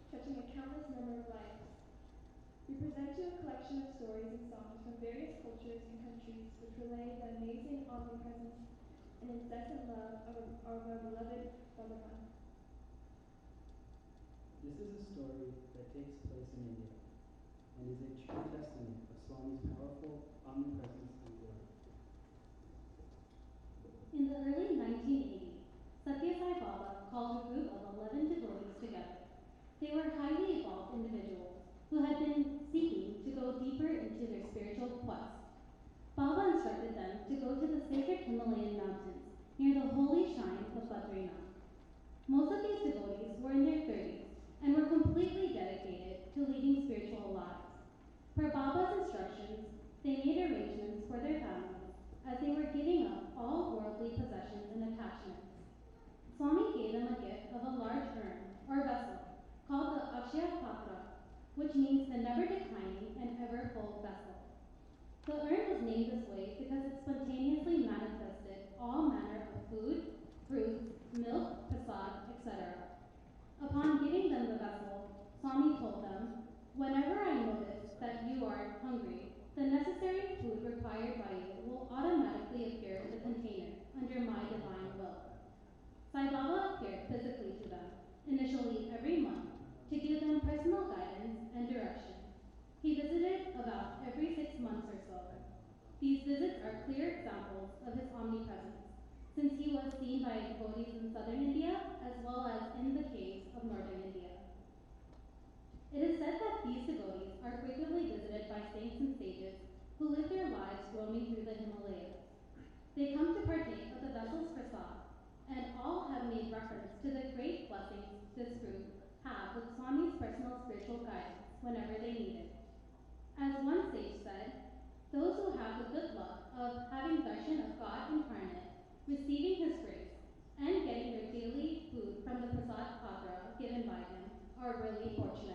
touching a countless number of lives. We present you a collection of stories and songs from various cultures and countries which relay the amazing omnipresence and incessant love of our beloved Bhagavan. This is a story that takes place in India and is a true testament of Swami's powerful omnipresence and glory. In the early 1980s, Satya Sai Baba called a group of 11 devotees together. They were highly evolved individuals who had been seeking to go deeper into their spiritual quest. Baba instructed them to go to the sacred Himalayan mountains near the holy shrine of Badrinath. Most of these devotees were in their 30s and were completely dedicated to leading spiritual lives. Per Baba's instructions, they made arrangements for their families as they were giving up all worldly possessions and attachments. Swami gave them a gift of a large urn or vessel called the Akshaya Patra, which means the never declining and ever full vessel. The urn was named this way because it spontaneously manifested all manner of food, fruits, milk, prasad, etc. Upon giving them the vessel, Swami told them, "Whenever I notice that you are hungry, the necessary food required by you will automatically appear in the container under my divine will." Sai Baba appeared physically to them, initially every month, to give them personal guidance and direction. He visited about every 6 months or so. These visits are clear examples of his omnipresence, since he was seen by devotees in southern India as well as in the caves of northern India. It is said that these devotees are frequently visited by saints and sages who live their lives roaming through the Himalayas. They come to partake of the vessel's prasad, and all have made reference to the great blessings this group have with Swami's personal spiritual guidance whenever they need it. As one sage said, those who have the good luck of having darshan of God incarnate, receiving his grace, and getting their daily food from the prasad patra given by him are really fortunate.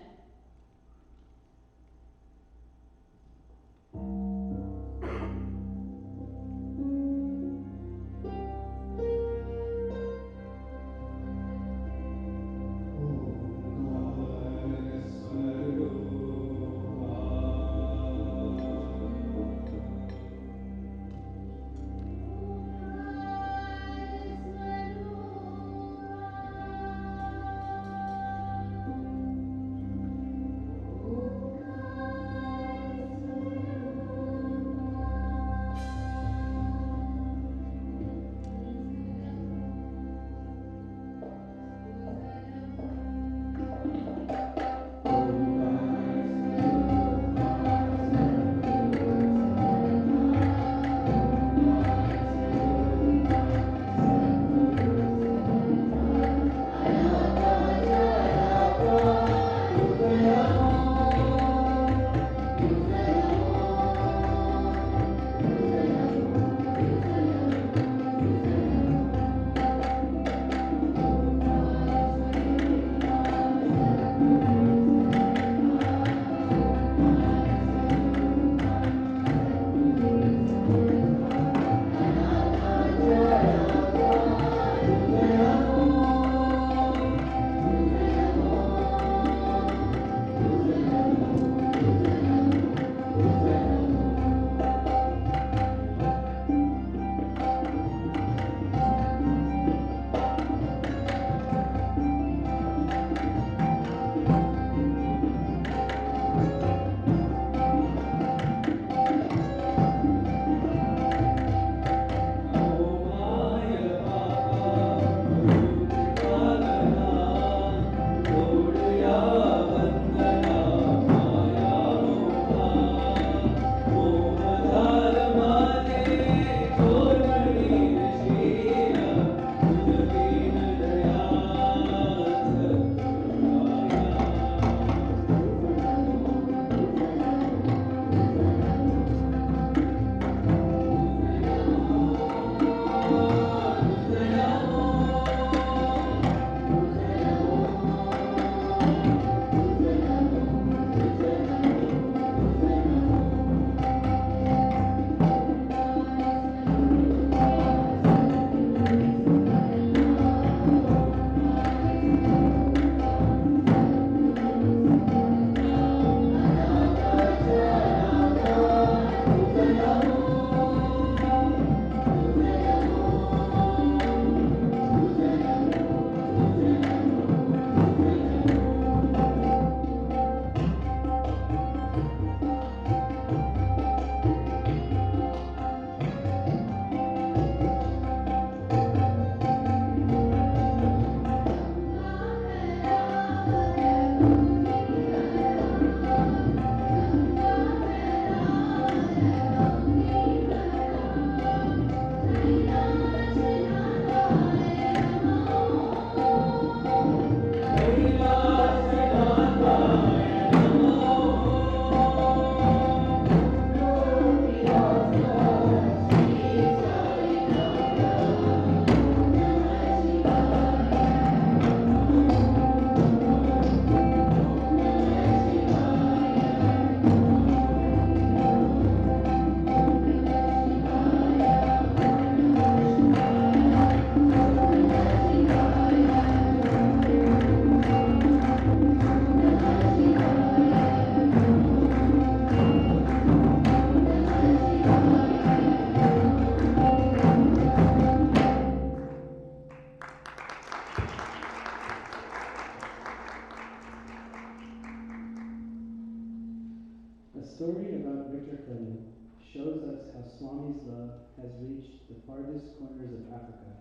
story about Victor Clinton shows us how Swami's love has reached the farthest corners of Africa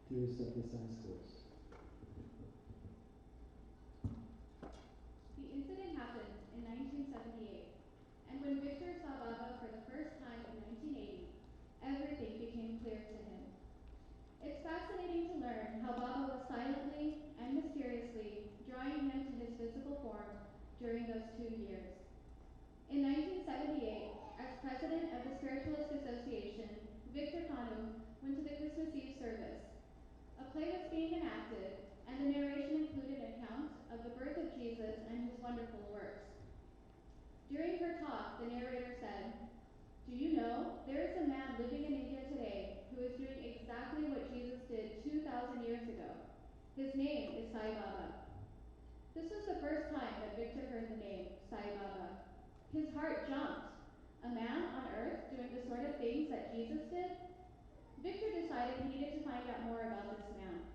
through Satya Sai schools. The incident happened in 1978, and when Victor saw Baba for the first time in 1980, everything became clear to him. It's fascinating to learn how Baba was silently and mysteriously drawing him to his physical form during those 2 years. In 1978, as president of the Spiritualist Association, Victor Kanu went to the Christmas Eve service. A play was being enacted, and the narration included accounts of the birth of Jesus and his wonderful works. During her talk, the narrator said, "Do you know, there is a man living in India today who is doing exactly what Jesus did 2,000 years ago. His name is Sai Baba." This was the first time that Victor heard the name Sai Baba. His heart jumped. A man on earth doing the sort of things that Jesus did? Victor decided he needed to find out more about this man.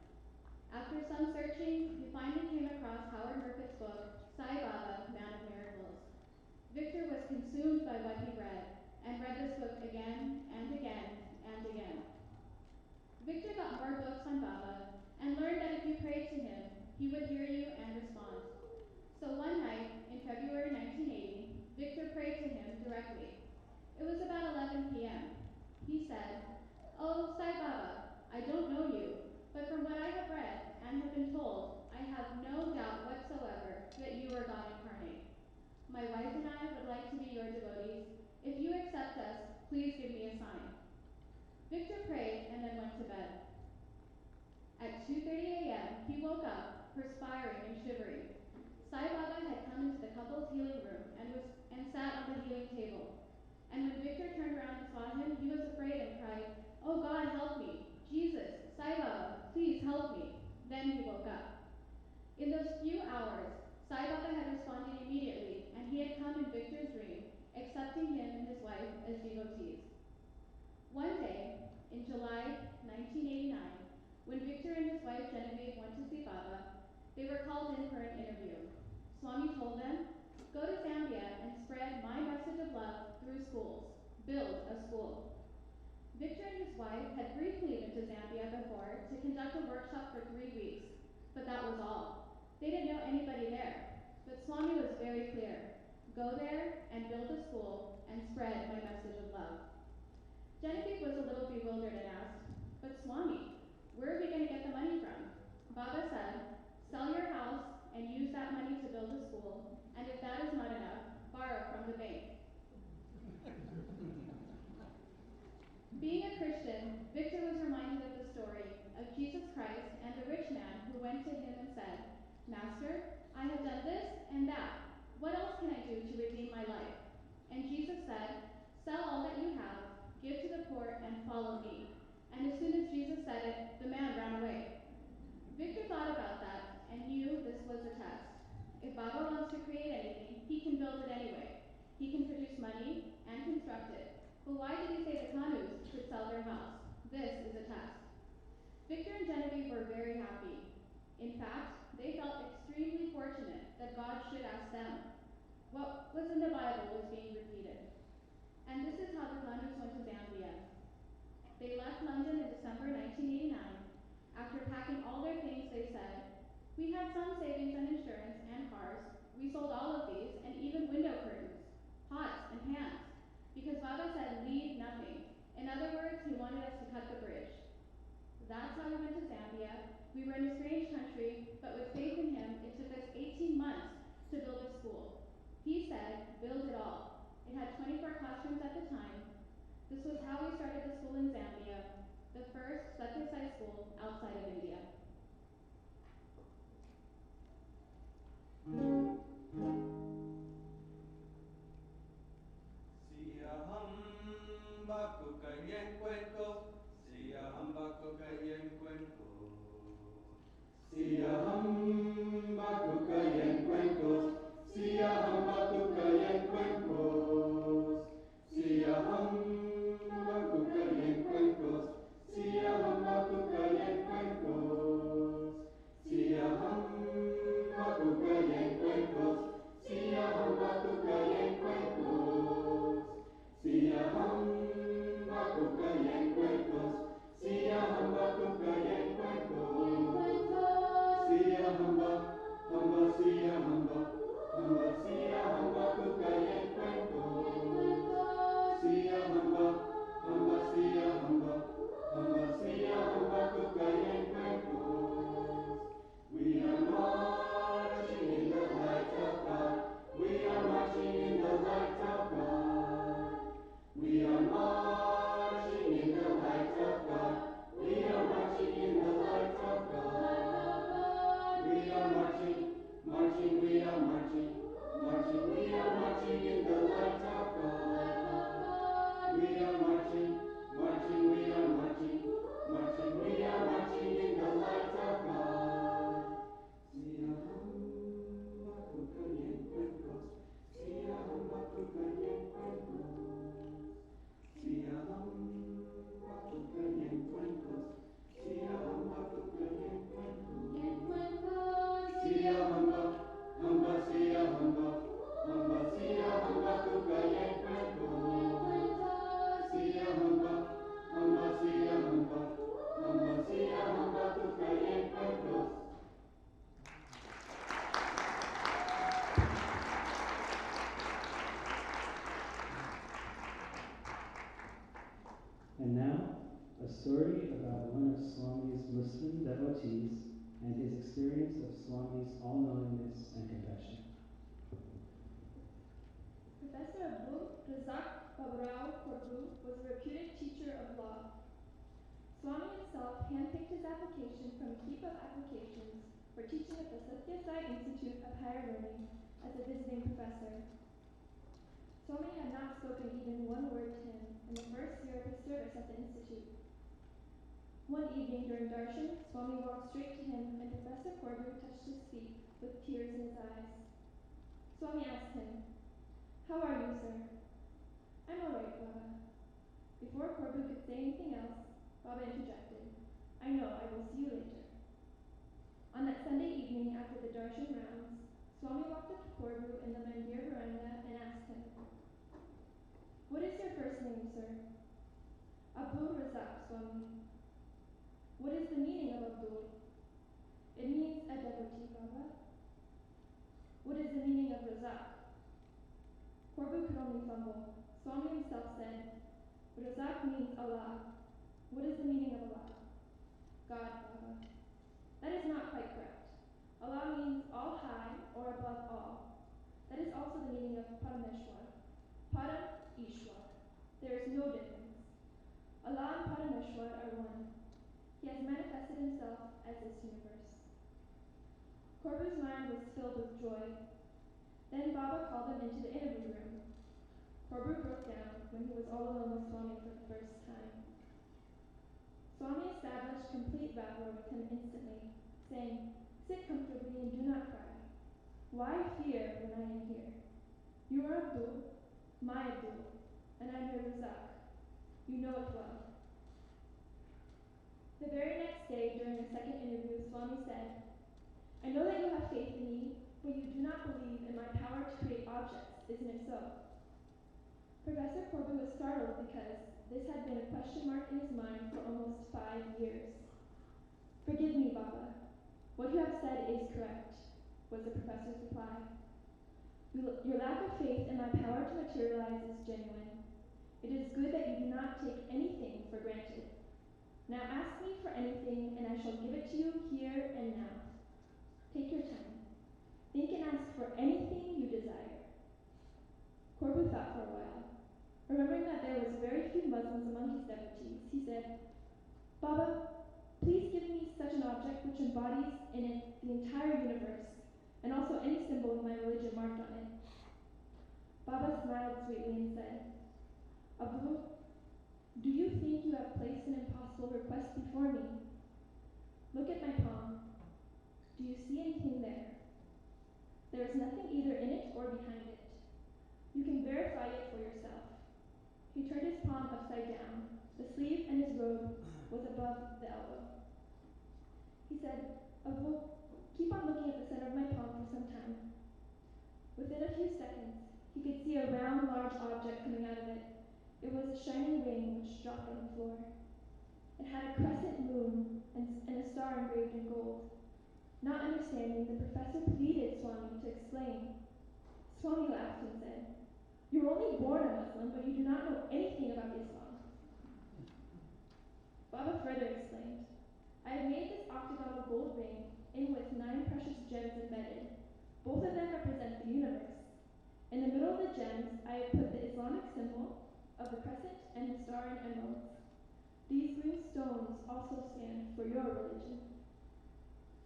After some searching, he finally came across Howard Murfitt's book, Sai Baba, Man of Miracles. Victor was consumed by what he read, and read this book again and again and again. Victor got more books on Baba, and learned that if you prayed to him, he would hear you and respond. So one night, in February 1980, Victor prayed to him directly. It was about 11 p.m. He said, "Oh, Sai Baba, I don't know you, but from what I have read and have been told, I have no doubt whatsoever that you are God incarnate. My wife and I would like to be your devotees. If you accept us, please give me a sign." Victor prayed and then went to bed. At 2:30 a.m., he woke up, perspiring and shivering. Sai Baba had come into the couple's healing room and sat on the healing table. And when Victor turned around and saw him, he was afraid and cried, "Oh God, help me! Jesus, Sai Baba, please help me!" Then he woke up. In those few hours, Sai Baba had responded immediately, and he had come in Victor's dream, accepting him and his wife as devotees. One day, in July 1989, when Victor and his wife Genevieve went to see Baba, they were called in for an interview. Swami told them, "Go to Zambia and spread my message of love through schools. Build a school." Victor and his wife had briefly been to Zambia before to conduct a workshop for 3 weeks, but that was all. They didn't know anybody there, but Swami was very clear. Go there and build a school and spread my message of love. Genevieve was a little bewildered and asked, "But Swami, where are we going to get the money from?" Baba said, "Sell your house and use that money to build a school, and if that is not enough, borrow from the bank." Being a Christian, Victor was reminded of the story of Jesus Christ and the rich man who went to him and said, "Master, I have done this and that. What else can I do to redeem my life?" And Jesus said, "Sell all that you have, give to the poor, and follow me." And as soon as Jesus said it, the man ran away. Victor thought about that and knew this was a test. If Baba wants to create anything, he can build it anyway. He can produce money and construct it. But why did he say the Kanus should sell their house? This is a test. Victor and Genevieve were very happy. In fact, they felt extremely fortunate that God should ask them. What was in the Bible was being repeated. And this is how the Kanus went to Zambia. They left London in December 1989. After packing all their things, they said, "We had some savings and insurance and cars. We sold all of these and even window curtains, pots and pans, because Baba said leave nothing. In other words, he wanted us to cut the bridge." That's how we went to Zambia. We were in a strange country, but with faith in him, it took us 18 months to build a school. He said, "Build it all." It had 24 classrooms at the time. This was how we started the school in Zambia, the first Satya Sai school outside of India. Si ahamba kukayen cuentos, si ahamba kukayen cuentos. Si ahamba kukayen cuentos, si ahamba kukayen cuentos. Si ahamba kukayen cuentos, si ahamba kukayen cuentos. and his experience of Swami's all-knowingness and compassion. Professor Abdul Razak Baburao Korbu was a reputed teacher of law. Swami himself handpicked his application from a heap of applications for teaching at the Satya Sai Institute of Higher Learning as a visiting professor. Swami had not spoken even one word to him in the first year of his service at the institute. One evening during darshan, Swami walked straight to him and Professor Korbu touched his feet with tears in his eyes. Swami asked him, "How are you, sir?" "I'm all right, Baba." Before Korbu could say anything else, Baba interjected, "I know, I will see you later." On that Sunday evening after the darshan rounds, Swami walked up to Korbu in the mandir veranda and asked him, "What is your first name, sir?" "Abdul Razak, Swami." "What is the meaning of Abdul?" "It means a devotee, Baba." "What is the meaning of Razak?" Korbu could only fumble. Swami himself said, "Razak means Allah." "What is the meaning of Allah?" "God, Baba." "That is not quite correct. Allah means all high or above all. That is also the meaning of Parameshwar. Param, Ishwar. There is no difference. Allah and Parameshwar are one. He has manifested himself as this universe." Korbu's mind was filled with joy. Then Baba called him into the interview room. Korbu broke down when he was all alone with Swami for the first time. Swami established complete rapport with him instantly, saying, "Sit comfortably and do not cry. Why fear when I am here? You are Abdul, my Abdul, and I am your Razak. You know it well." The very next day, during the second interview, Swami said, "I know that you have faith in me, but you do not believe in my power to create objects, isn't it so?" Professor Korbu was startled because this had been a question mark in his mind for almost 5 years. "Forgive me, Baba. What you have said is correct," was the professor's reply. "Your lack of faith in my power to materialize is genuine. It is good that you do not take anything for granted. Now ask me for anything and I shall give it to you here and now. Take your time. Think and ask for anything you desire." Korbu thought for a while. Remembering that there was very few Muslims among his devotees, he said, "Baba, please give me such an object which embodies in it the entire universe, and also any symbol of my religion marked on it." Baba smiled sweetly and said, "Abdul, do you think you have placed an impossible request before me? Look at my palm. Do you see anything there? There is nothing either in it or behind it. You can verify it for yourself." He turned his palm upside down. The sleeve and his robe was above the elbow. He said, "Abdul, keep on looking at the center of my palm for some time." Within a few seconds, he could see a round, large object coming out of it. It was a shining ring which dropped on the floor. It had a crescent moon and a star engraved in gold. Not understanding, the professor pleaded Swami to explain. Swami laughed and said, "You were only born a Muslim, but you do not know anything about Islam." Baba further explained, "I have made this octagonal gold ring in with 9 precious gems embedded. Both of them represent the universe. In the middle of the gems, I have put the Islamic symbol of the crescent and the star and emeralds. These green stones also stand for your religion."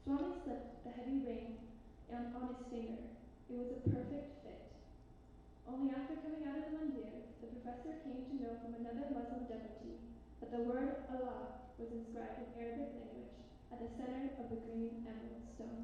Swami slipped the heavy ring on his finger. It was a perfect fit. Only after coming out of the mandir, the professor came to know from another Muslim devotee that the word Allah was inscribed in Arabic language at the center of the green emerald stone.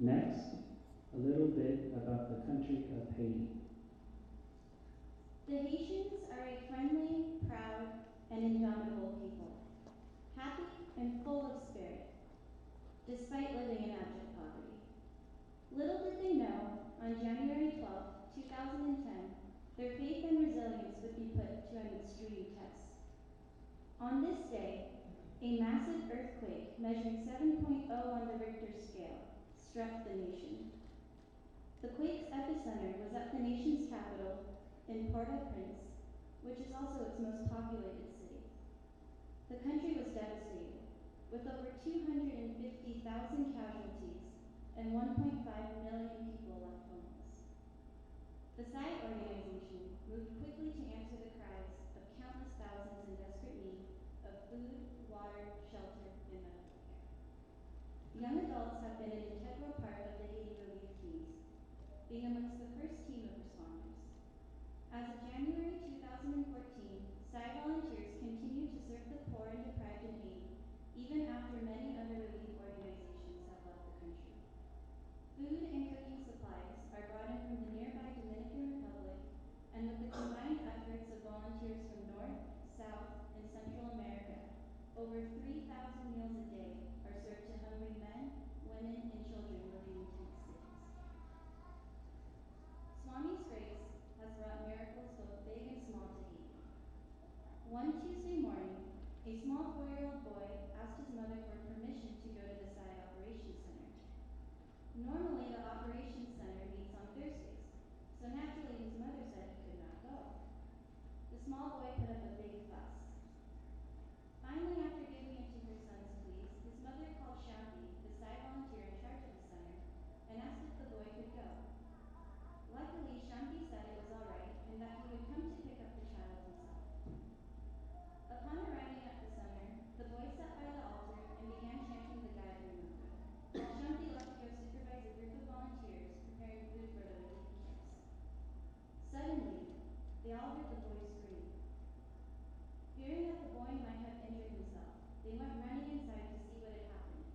Next, a little bit about the country of Haiti. The Haitians are a friendly, proud, and indomitable people, happy and full of spirit, despite living in abject poverty. Little did they know, on January 12, 2010, their faith and resilience would be put to an extreme test. On this day, a massive earthquake measuring 7.0 on the Richter scale struck the nation. The quake's epicenter was at the nation's capital in Port-au-Prince, which is also its most populated city. The country was devastated, with over 250,000 casualties and 1.5 million people left homeless. The SAG organization moved quickly to answer the cries of countless thousands in desperate need of food, water, shelter, and medical care. Young adults have been an integral part of the Haiti relief teams, being amongst the first team of responders. As of January 2014, SAG volunteers continue to serve the poor and deprived in Haiti, even after many other relief organizations have left the country. Food and cooking supplies are brought in from the nearby Dominican Republic, and with the combined efforts of volunteers from North, South, and Central America, over 3,000 meals a day are served to hungry men, women, and children living in tent cities. Swami's grace has brought miracles both big and small to Haiti. One Tuesday morning, a small 4-year-old boy asked his mother for permission to go to the SAG Operations Center. Normally, the Operations Center meets on Thursdays, so naturally his mother said he could not go. The small boy put up a big fuss. Finally, after giving in to her son's pleas, his mother called Shanti, the SAG volunteer in charge of the center, and asked if the boy could go. Luckily, Shanti said it was all right and that he would come to pick up the child himself. Upon arriving at the center, the boy sat by the altar and began chanting the Gayatri Mantra, while Shanti left to go supervise a group of volunteers preparing food for the relief camps. Suddenly, they all heard the boy scream. Fearing that the boy might have injured himself, they went running inside to see what had happened.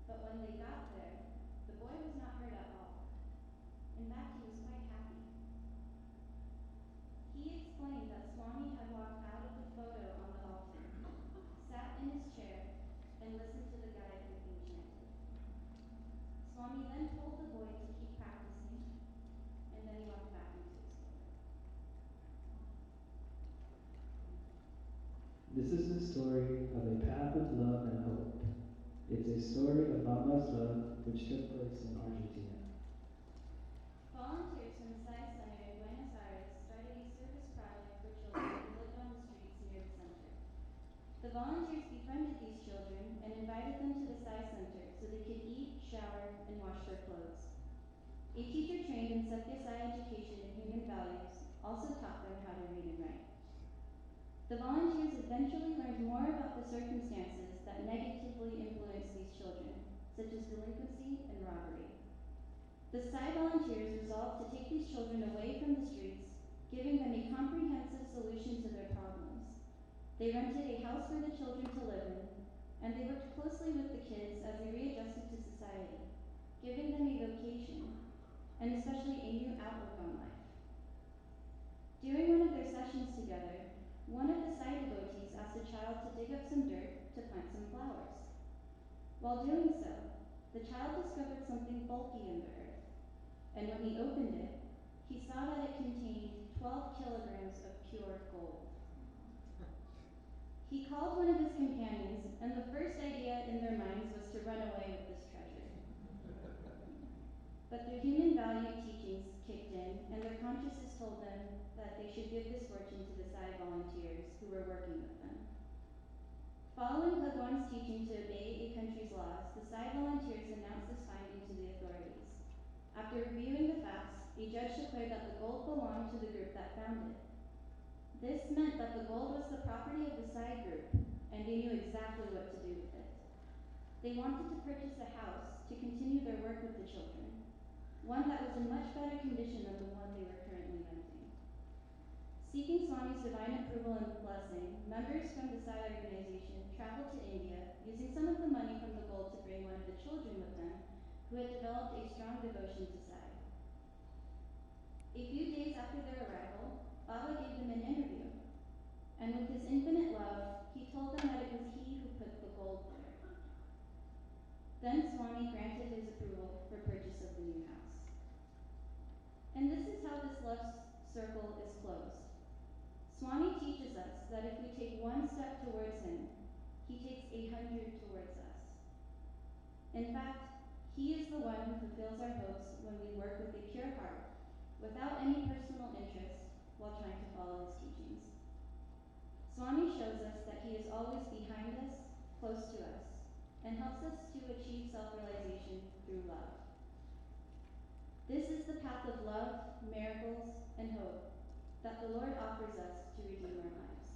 But when they got there, the boy was not hurt at all. In fact, he was quite happy. He explained that Swami had walked out of the photo on the altar, sat in his chair, and listened to the Gayatri being chanted. Swami then told the boy to keep practicing, and then he walked back into his photo. This is the story of a path of love and hope. It's a story of Baba's love which took place in Argentina. Volunteers from the SAG Center in Buenos Aires started a service project for children who lived on the streets near the center. The volunteers befriended these children and invited them to the SAG Center so they could eat, shower, and wash their clothes. A teacher trained in Satya Sai education and human values also taught them how to read and write. The volunteers eventually learned more about the circumstances that negatively influenced these children, such as delinquency and robbery. The SAI volunteers resolved to take these children away from the streets, giving them a comprehensive solution to their problems. They rented a house for the children to live in, and they worked closely with the kids as they readjusted to society, giving them a vocation, and especially a new outlook on life. During one of their sessions together, one of the Sai devotees asked a child to dig up some dirt to plant some flowers. While doing so, the child discovered something bulky in the earth, and when he opened it, he saw that it contained 12 kilograms of pure gold. He called one of his companions, and the first idea in their minds was to run away with this treasure. But their human value teachings kicked in, and their consciences told them that they should give this fortune to the Sai volunteers who were working with them. Following Bhagwan's teaching to obey a country's laws, the Sai volunteers announced this finding to the authorities. After reviewing the facts, a judge declared that the gold belonged to the group that found it. This meant that the gold was the property of the Sai group, and they knew exactly what to do with it. They wanted to purchase a house to continue their work with the children, one that was in much better condition than the one they were currently renting. Seeking Swami's divine approval and blessing, members from the Sai organization traveled to India, using some of the money from the gold to bring one of the children with them, who had developed a strong devotion to Sai. A few days after their arrival, Baba gave them an interview, and with his infinite love, he told them that it was he who put the gold there. Then Swami granted his approval for purchase of the new house. And this is how this love circle is closed. Swami teaches us that if we take one step towards him, he takes 100 towards us. In fact, he is the one who fulfills our hopes when we work with a pure heart, without any personal interest, while trying to follow his teachings. Swami shows us that he is always behind us, close to us, and helps us to achieve self-realization through love. This is the path of love, miracles, and hope that the Lord offers us to redeem our lives.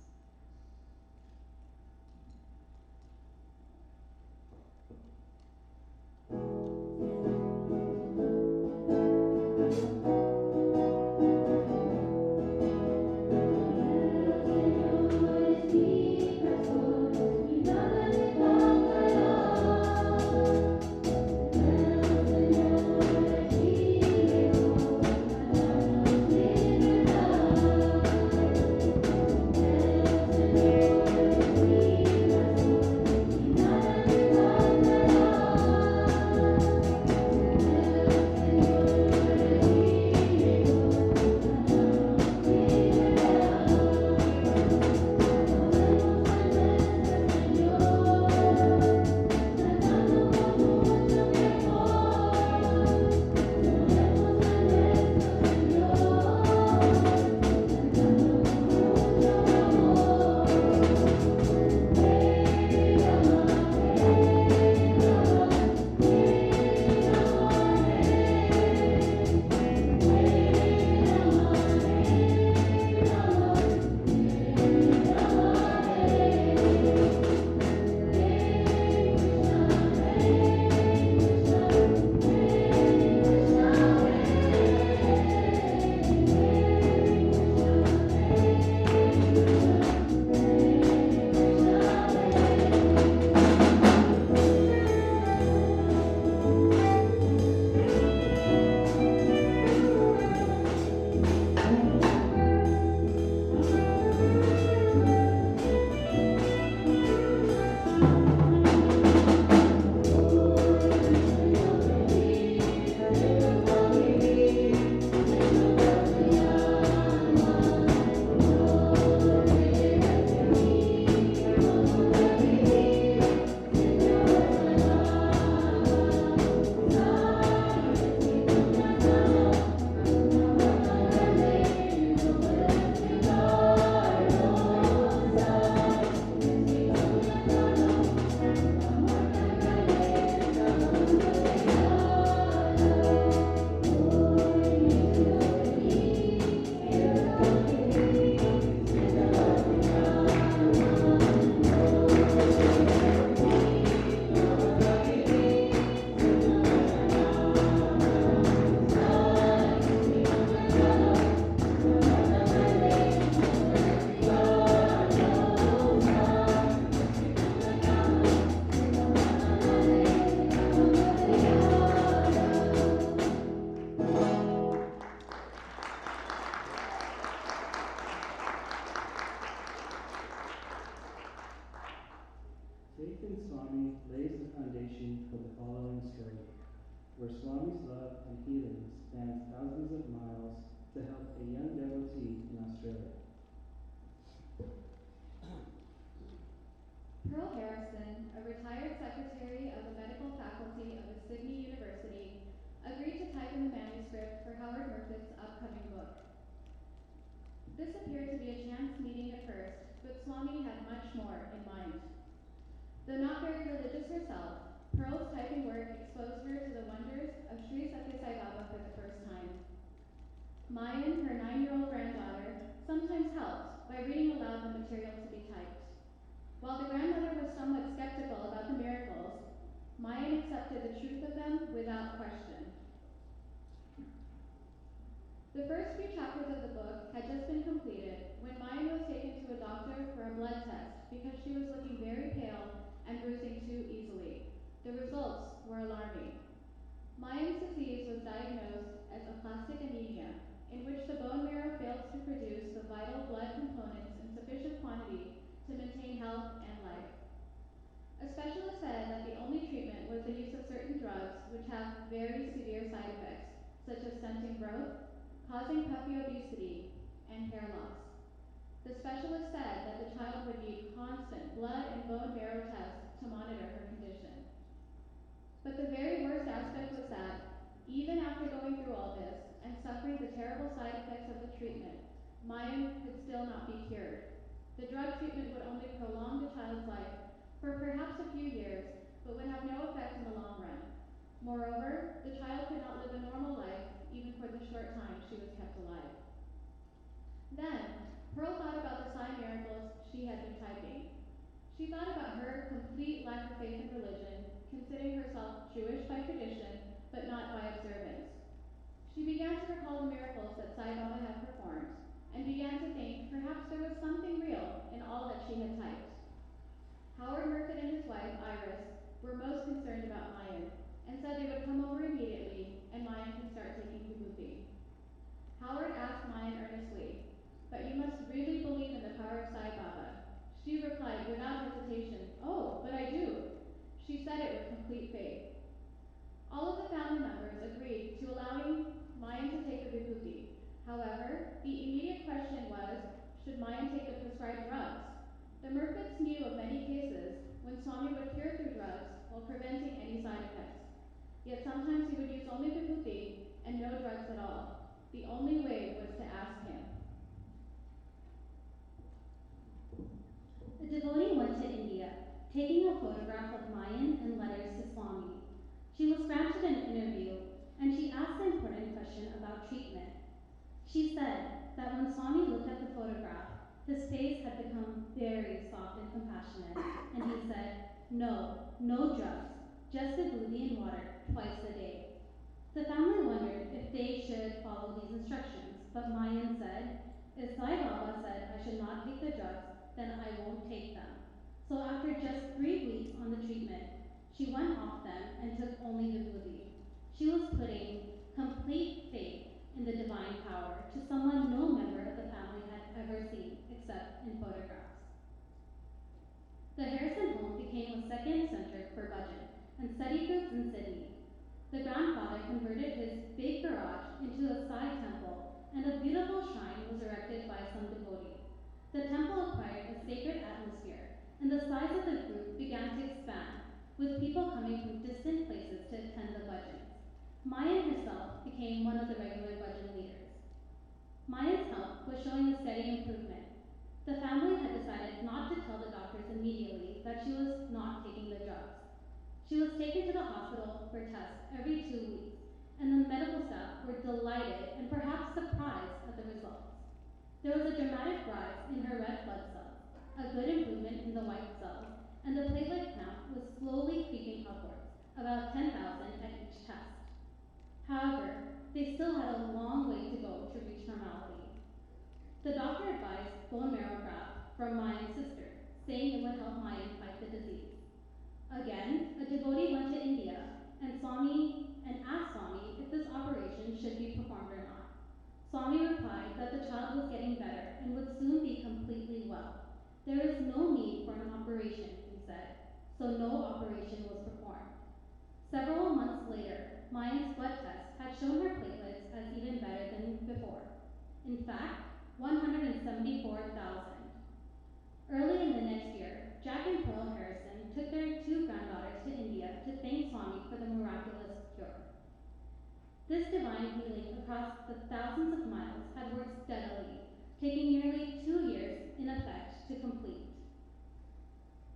Faith in Swami lays the foundation for the following story, where Swami's love and healing spans thousands of miles to help a young devotee in Australia. Pearl Harrison, a retired secretary of the medical faculty of Sydney University, agreed to type in the manuscript for Howard Murfitt's upcoming book. This appeared to be a chance meeting at first, but Swami had much more in mind. Though not very religious herself, Pearl's typing work exposed her to the wonders of Sri Satya Sai Baba for the first time. Mayan, her 9-year-old granddaughter, sometimes helped by reading aloud the material to be typed. While the grandmother was somewhat skeptical about the miracles, Mayan accepted the truth of them without question. The first few chapters of the book had just been completed when Mayan was taken to a doctor for a blood test because she was looking very pale and bruising too easily. The results were alarming. Mayan's disease was diagnosed as aplastic anemia, in which the bone marrow fails to produce the vital blood components in sufficient quantity to maintain health and life. A specialist said that the only treatment was the use of certain drugs which have very severe side effects, such as stunting growth, causing puppy obesity, and hair loss. The specialist said that the child would need constant blood and bone marrow tests to monitor her condition. But the very worst aspect was that, even after going through all this and suffering the terrible side effects of the treatment, Mayan could still not be cured. The drug treatment would only prolong the child's life for perhaps a few years, but would have no effect in the long run. Moreover, the child could not live a normal life even for the short time she was kept alive. Then, Pearl thought about the sign miracles she had been typing. She thought about her complete lack of faith in religion, considering herself Jewish by tradition, but not by observance. She began to recall the miracles that Sai Baba had performed, and began to think perhaps there was something real in all that she had typed. Howard Murphy and his wife, Iris, were most concerned about Mayan, and said they would come over immediately, and Mayan could start taking Vibuthi. Howard asked Mayan earnestly, "But you must really believe in the power of Sai Baba." She replied without hesitation, "Oh, but I do." She said it with complete faith. All of the family members agreed to allowing Mayan to take the Vibhuti. However, the immediate question was, should Mayan take the prescribed drugs? The Murphets knew of many cases when Swami would cure through drugs while preventing any side effects. Yet sometimes he would use only Vibhuti and no drugs at all. The only way was to ask him. A devotee went to India, taking a photograph of Mayan and letters to Swami. She was granted an interview, and she asked an important question about treatment. She said that when Swami looked at the photograph, his face had become very soft and compassionate, and he said, "No, no drugs, just vibhuti and water twice a day." The family wondered if they should follow these instructions, but Mayan said, "If Sai Baba said I should not take the drugs, then I won't take them." So after just 3 weeks on the treatment, she went off them and took only vibhuti. She was putting complete faith in the divine power to someone no member of the family had ever seen except in photographs. The Harrison home became a second center for bhajan and study groups in Sydney. The grandfather converted his big garage into a Sai temple, and a beautiful shrine was erected by some devotee. The temple acquired a sacred atmosphere, and the size of the group began to expand, with people coming from distant places to attend the bhajans. Mayan herself became one of the regular bhajan leaders. Maya's health was showing a steady improvement. The family had decided not to tell the doctors immediately that she was not taking the drugs. She was taken to the hospital for tests every 2 weeks, and the medical staff were delighted and perhaps surprised at the results. There was a dramatic rise in her red blood cells, a good improvement in the white cells, and the platelet count was slowly creeping upwards, about 10,000 at each test. However, they still had a long way to go to reach normality. The doctor advised bone marrow graft from Mayan's sister, saying it would help Mayan fight the disease. Again, a devotee went to India and asked Swami if this operation should be performed or not. Swami replied that the child was getting better and would soon be completely well. There is no need for an operation, he said, so no operation was performed. Several months later, Mayan's blood tests had shown her platelets as even better than before. In fact, 174,000. Early in the next year, Jack and Pearl Harrison took their 2 granddaughters to India to thank Swami for the miraculous cure. This divine healing across the thousands of miles had worked steadily, taking nearly 2 years in effect to complete.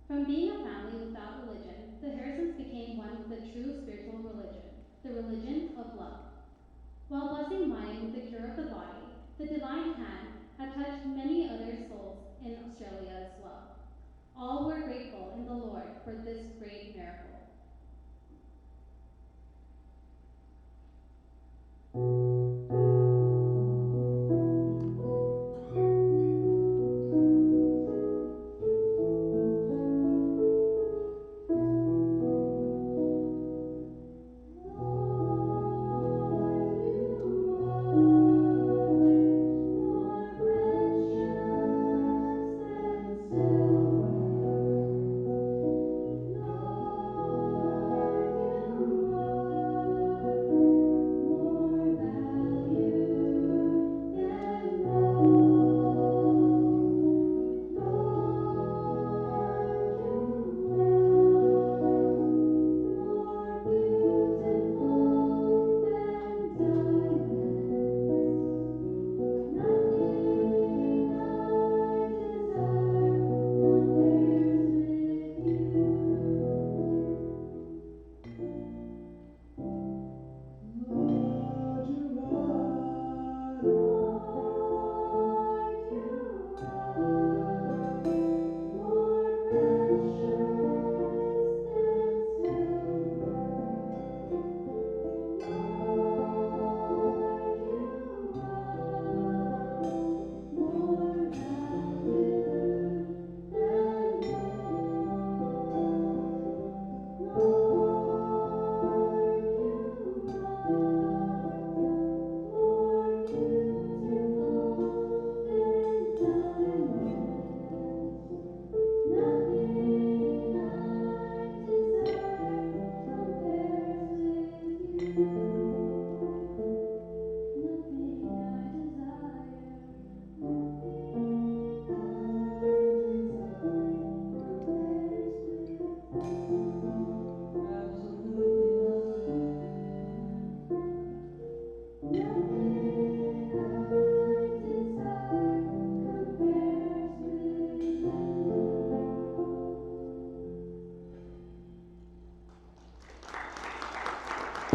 From being a family without religion, the Harrisons became one with the true spiritual religion, the religion of love. While blessing Mayan with the cure of the body, the divine hand had touched many other souls in Australia as well. All were grateful in the Lord for this great miracle.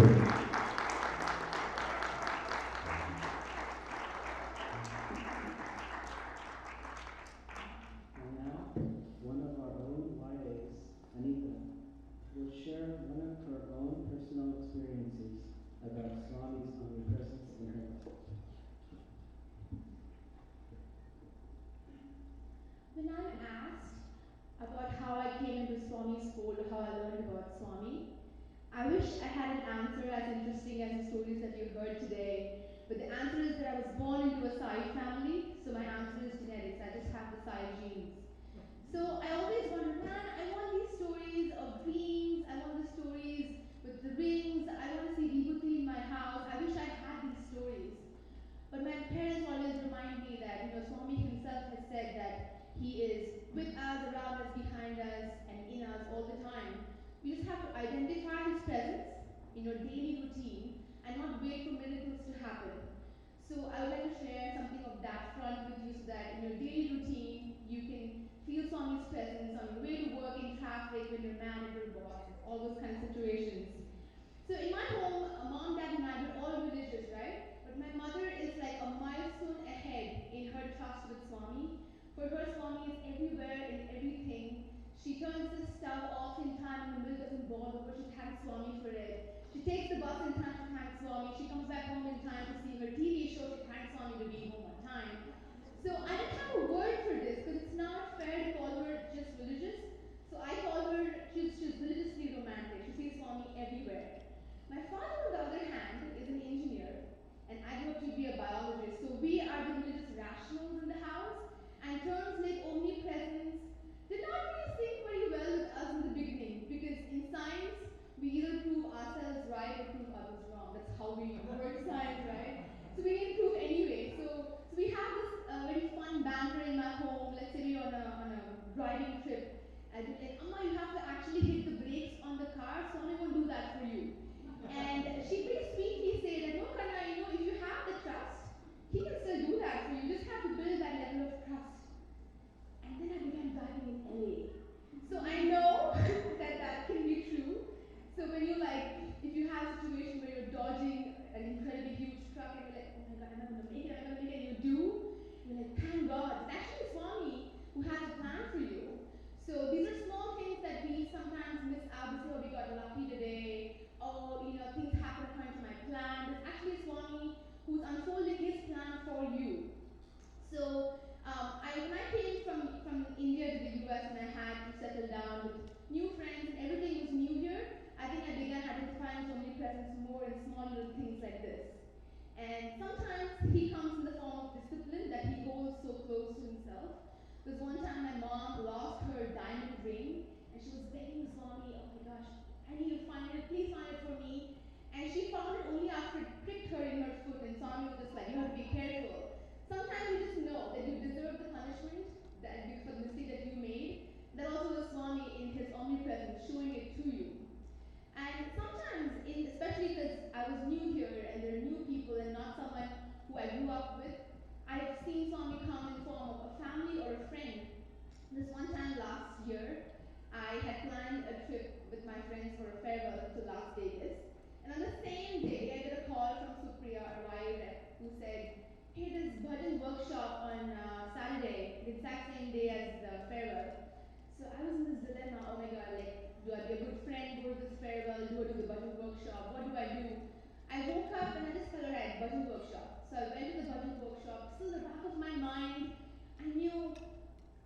And now, one of our own YAs, Anita, will share one of her own personal experiences about Swami's omnipresence in her life. When I'm asked about how I came into Swami's fold or how I learned about Swami, I wish I had an answer as interesting as the stories that you heard today. But the answer is that I was born into a Sai family, so my answer is genetics. I just have the Sai genes. So I always wondered, man, I want these stories of dreams. I want the stories with the rings. I want to see Vibhuti in my house. I wish I had these stories. But my parents always remind me that, Swami himself has said that he is with us, around us, behind us, and in us all the time. We just have to identify his presence in your daily routine and not wait for miracles to happen. So I would like to share something of that front with you so that in your daily routine you can feel Swami's presence on your way to work, in traffic, when your manager, boss, all those kind of situations. So in my home, mom, dad, and I were all religious, right? But my mother is like a milestone ahead in her trust with Swami. For her, Swami is everywhere in everything. She turns the stove off in time when the milk doesn't boil over. She thanks Swami for it. She takes the bus in time to thank Swami. She comes back home in time to see her TV show. She thanks Swami to be home on time. So I didn't have a word for this because it's not fair to call her just religious. So I call her, she's religiously romantic. She sees Swami everywhere. My father, on the other hand, is an engineer, and I grew up to be a biologist. So we are the religious rationals in the house, and terms like omnipresence did not really sync very well with us in the beginning, because in science, we either prove ourselves right or prove others wrong. That's how we work science, right? So we need to prove anyway. So we have this very fun banter in my home. Let's say we're on a driving trip. I'd be like, Amma, you have to actually hit the brakes on the car, so I won't do that for you. And she pretty sweetly said that, no, Kanna, if you have the trust, he can still do that for you. You just have to build that level of trust. And then I began driving in LA. So I know that that can be true. So when you if you have a situation where you're dodging an incredibly huge truck and you're like, oh my God, am I going to make it? Am I going to make it? And you do, you're like, thank God. It's actually Swami who has a plan for you. So these are small things that we sometimes miss out. We say, oh, we got lucky today. Oh, things happen according to my plan. There's actually Swami who's unfolding his plan for you. So when I came from India to the US and I had to settle down with new friends and everything was new here, I think I began identifying Swami presence more in small little things like this. And sometimes he comes in the form of discipline that he holds so close to himself. There was one time my mom lost her diamond ring and she was begging Swami, oh my gosh, I need to find it, please find it for me. And she found it only after it pricked her in her foot, and Swami was just like, you have to be careful. Sometimes you just know that you deserve the punishment that for the mistake that you made. That also was Swami in his omnipresence showing it to you. And sometimes, especially because I was new here and there are new people and not someone who I grew up with, I've seen Swami come in the form of a family or a friend. This one time last year, I had planned a trip with my friends for a farewell to Las Vegas. And on the same day, I got a call from Supriya, a YA rep, who said, hey, there's bhajan workshop on Saturday, the exact same day as the farewell. So I was in this dilemma, oh my God, do I be a good friend, go to this farewell, do I do the bhajan workshop, what do I do? I woke up and I just felt, alright, bhajan workshop. So I went to the bhajan workshop. Still in the back of my mind, I knew,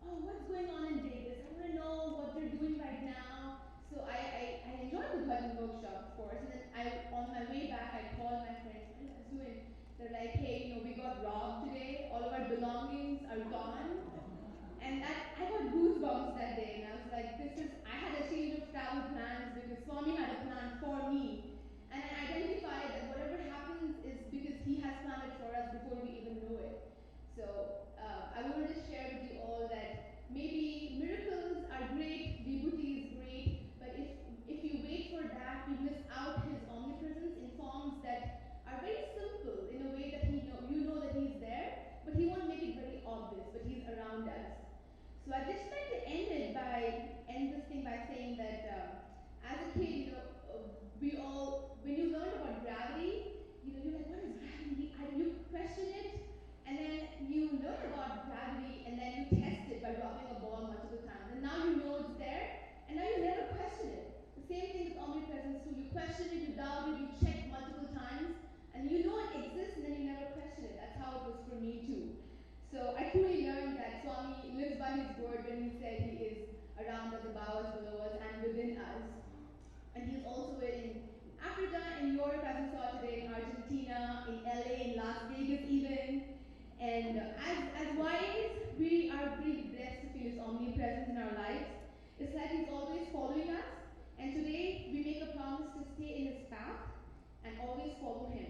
oh, what's going on in Vegas? I want to know what they're doing right now. So I enjoyed the bhajan workshop, of course. And then on my way back, I called my friends, what are you guys doing? They're like, hey, we got robbed today. All of our belongings are gone. And I got goosebumps You question it, you doubt it, you check multiple times, and you know it exists, and then you never question it. That's how it was for me too. So I truly learned that Swami lives by his word when he said he is around us, above us, below us, and within us. And he is also in Africa, in Europe, as we saw today, in Argentina, in LA, in Las Vegas, even. And as wives, we are really blessed to feel his omnipresence in our lives. It's like he's always following us. And today, we make a promise to stay in his path and always follow him.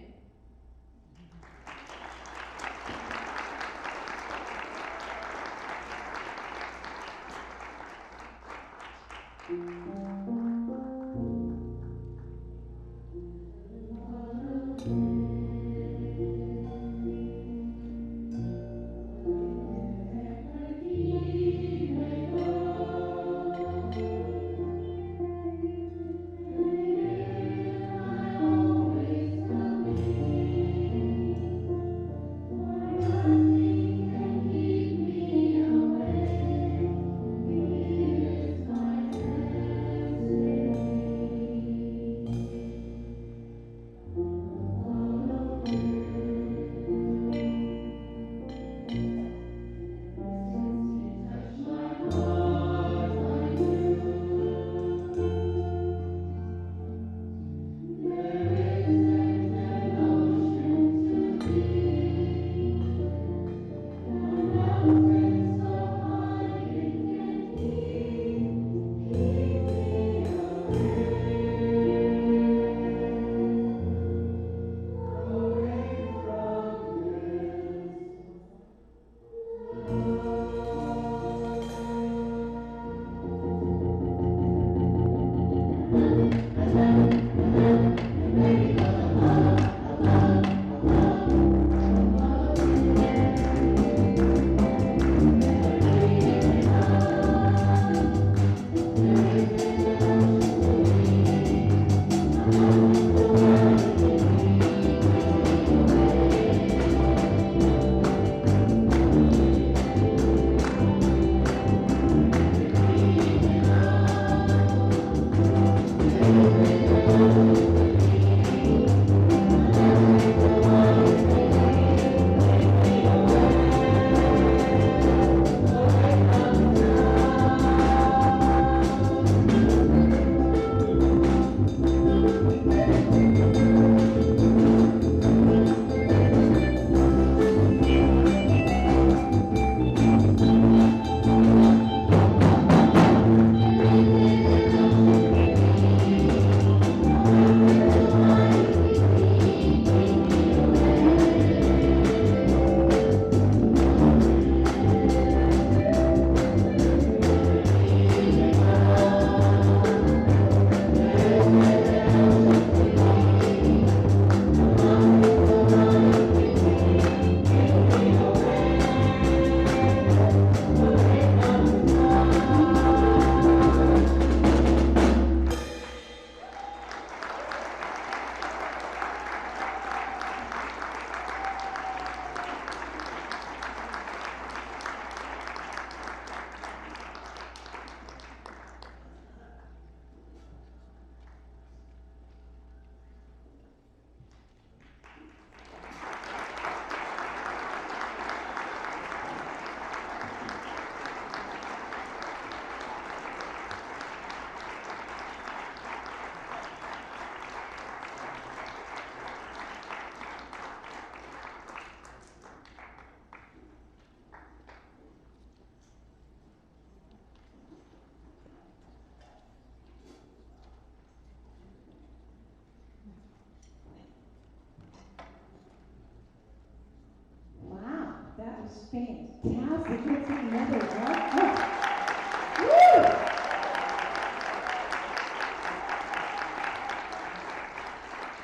Wow, that was fantastic. Let's take another one. Oh. Woo!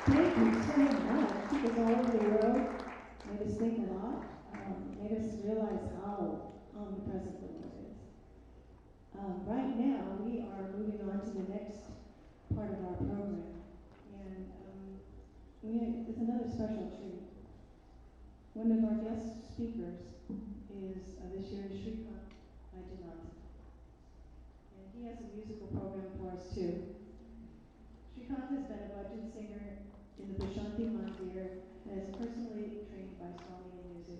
Thank you so much. Took us all over the world, made us think a lot, made us realize how omnipresent the Lord is. Right now, we are moving on to the next part of our program, and it's another special treat. One of our guest speakers is this year's Srikant Vaidyanathan, and he has a musical program for us too. Shrikant has been a bhajan singer in the Bashanti Mandir and is personally trained by Swami in music.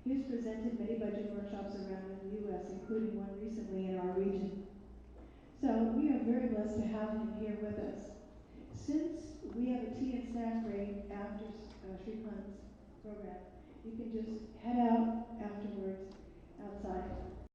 He has presented many bhajan workshops around in the U.S., including one recently in our region. So we are very blessed to have him here with us. Since we have a tea and snack break after Shrikant's program, you can just head out afterwards outside.